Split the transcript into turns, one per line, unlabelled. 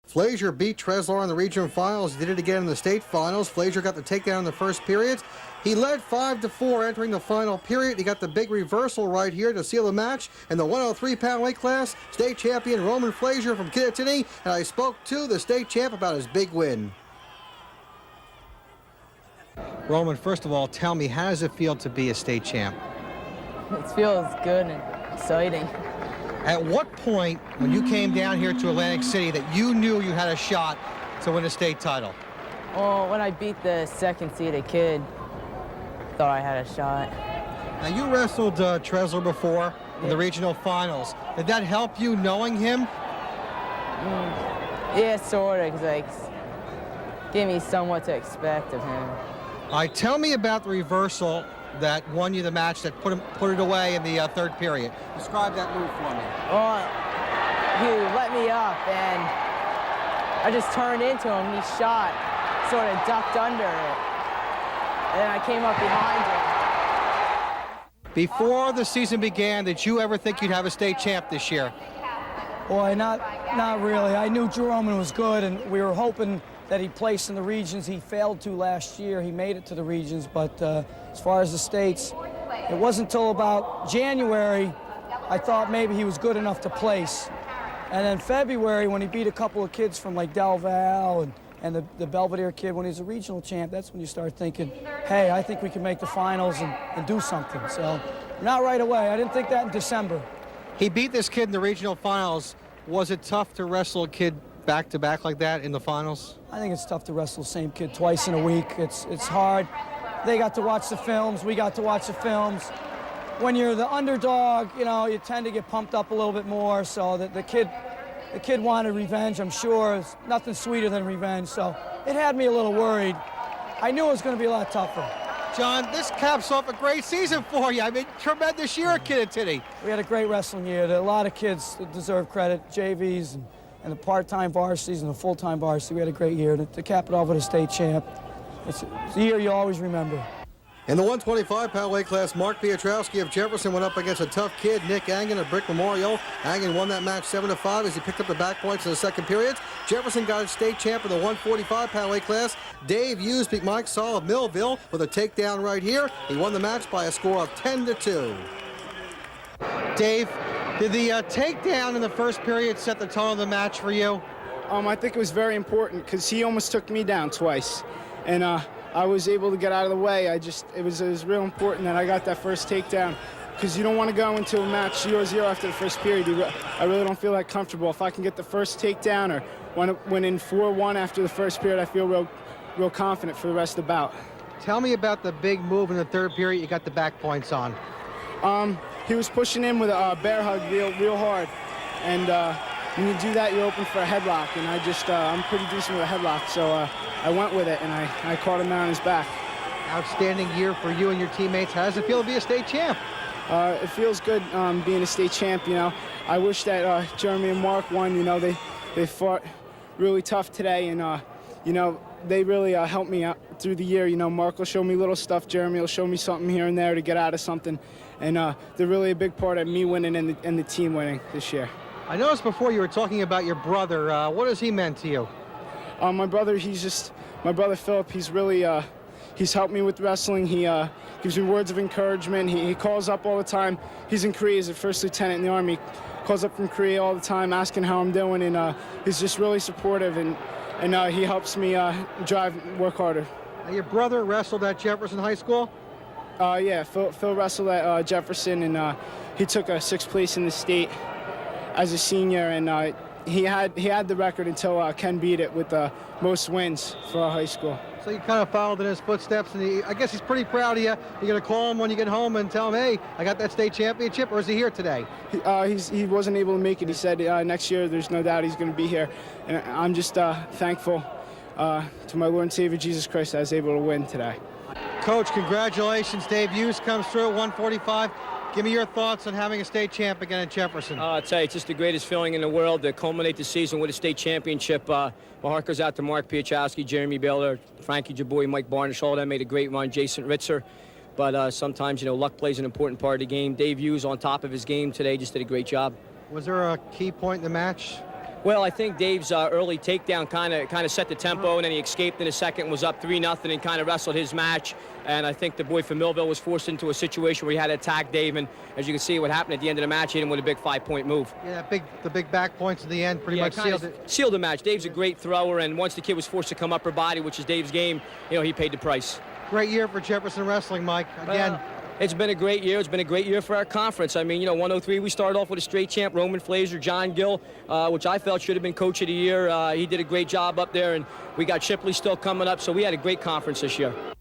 Fleszar beat Fleszar in the regional finals. He did it again in the state finals. Fleszar got the takedown in the first period. He led 5-4 entering the final period. He got the big reversal right here to seal the match in the 103-pound weight class. State champion Roman Fleszar from Kittatinny, and I spoke to the state champ about his big win. Roman, first of all, tell me, how does it feel to be a state champ?
It feels good and exciting.
At what point, when you came down here to Atlantic City, that you knew you had a shot to win a state title?
Well, when I beat the second-seeded kid, thought I had a shot.
Now, you wrestled Fleszar before in the regional finals. Did that help you knowing him?
Yeah, sort of, because gave me somewhat to expect of him.
Tell me about the reversal that won you the match, that put it away in the third period. Describe that move for me.
Well, he let me up, and I just turned into him. He shot, sort of ducked under it, and then I came up behind him.
Before the season began, did you ever think you'd have a state champ this year?
Boy, not really. I knew Drew Roman was good, and we were hoping that he placed in the regions. He failed to last year. He made it to the regions, but as far as the states, it wasn't until about January I thought maybe he was good enough to place. And then February, when he beat a couple of kids from like Del Val and the Belvedere kid when he was a regional champ, that's when you start thinking, hey, I think we can make the finals and do something. So not right away. I didn't think that in December.
He beat this kid in the regional finals. Was it tough to wrestle a kid back-to-back like that in the finals?
I think it's tough to wrestle the same kid twice in a week. It's hard. They got to watch the films. We got to watch the films. When you're the underdog, you know, you tend to get pumped up a little bit more. So the kid wanted revenge, I'm sure. It's nothing sweeter than revenge. So it had me a little worried. I knew it was going to be a lot tougher.
John, this caps off a great season for you. I mean, tremendous year at Kittatinny.
We had a great wrestling year. There are a lot of kids that deserve credit, JVs and the part-time varsities and the full-time varsity. We had a great year. To cap it off with a state champ, it's a year you'll always remember. In the 125-pound weight class, Mark Piotrowski of Jefferson went up against a tough kid, Nick Angen of Brick Memorial. Angen won that match 7-5 as he picked up the back points in the second period. Jefferson got his state champ in the 145-pound weight class. Dave Hughes beat Mike Saul of Millville with a takedown right here. He won the match by a score of 10-2. Dave, did the takedown in the first period set the tone of the match for you?
I think it was very important because he almost took me down twice, and I was able to get out of the way. It was real important that I got that first takedown because you don't want to go into a match 0-0 after the first period. I really don't feel that comfortable. If I can get the first takedown or win in 4-1 after the first period, I feel real confident for the rest of the bout.
Tell me about the big move in the third period you got the back points on.
He was pushing in with a bear hug real hard, and when you do that, you're open for a headlock, and I'm pretty decent with a headlock, so I went with it, and I caught him out on his back. Outstanding year for you and your teammates. How does it feel to be a state champ? It feels good being a state champ, you know. I wish that Jeremy and Mark won, you know. They fought really tough today, and, you know, they really helped me out through the year. You know, Mark will show me little stuff. Jeremy will show me something here and there to get out of something. And they're really a big part of me winning and the team winning this year.
I noticed before you were talking about your brother. What has he meant to you?
My brother, my brother Philip, he's really, he's helped me with wrestling. He gives me words of encouragement. He calls up all the time. He's in Korea, he's a first lieutenant in the Army. Calls up from Korea all the time asking how I'm doing, and he's just really supportive, and he helps me work harder.
Now, your brother wrestled at Jefferson High School?
Yeah, Phil wrestled at Jefferson, and he took a 6th place in the state as a senior, and he had the record until Ken beat it with the most wins for our high school.
So you kind of followed in his footsteps, and I guess he's pretty proud of you. You're going to call him when you get home and tell him, hey, I got that state championship, or is he here today?
He wasn't able to make it. He said next year there's no doubt he's going to be here, and I'm just thankful to my Lord and Savior Jesus Christ that I was able to win today.
Coach, congratulations. Dave Hughes comes through at 145. Give me your thoughts on having a state champ again at Jefferson.
I'll tell you, it's just the greatest feeling in the world to culminate the season with a state championship. My heart goes out to Mark Piotrowski, Jeremy Baylor, Frankie Jaboy, Mike Barnish, all that made a great run, Jason Ritzer. But sometimes, you know, luck plays an important part of the game. Dave Hughes, on top of his game today, just did a great job.
Was there a key point in the match?
Well, I think Dave's early takedown kind of set the tempo, and then he escaped in a second, was up 3-0, and kind of wrestled his match. And I think the boy from Millville was forced into a situation where he had to attack Dave, and as you can see, what happened at the end of the match, he hit him with a big 5-point move.
Yeah, the big back points in the end pretty much sealed it.
Sealed the match. Dave's a great thrower, and once the kid was forced to come upper body, which is Dave's game, he paid the price.
Great year for Jefferson Wrestling, Mike. Again.
It's been a great year. It's been a great year for our conference. I mean, 103, we started off with a straight champ, Roman Fleszar, John Gill, which I felt should have been Coach of the Year. He did a great job up there, and we got Shipley still coming up, so we had a great conference this year.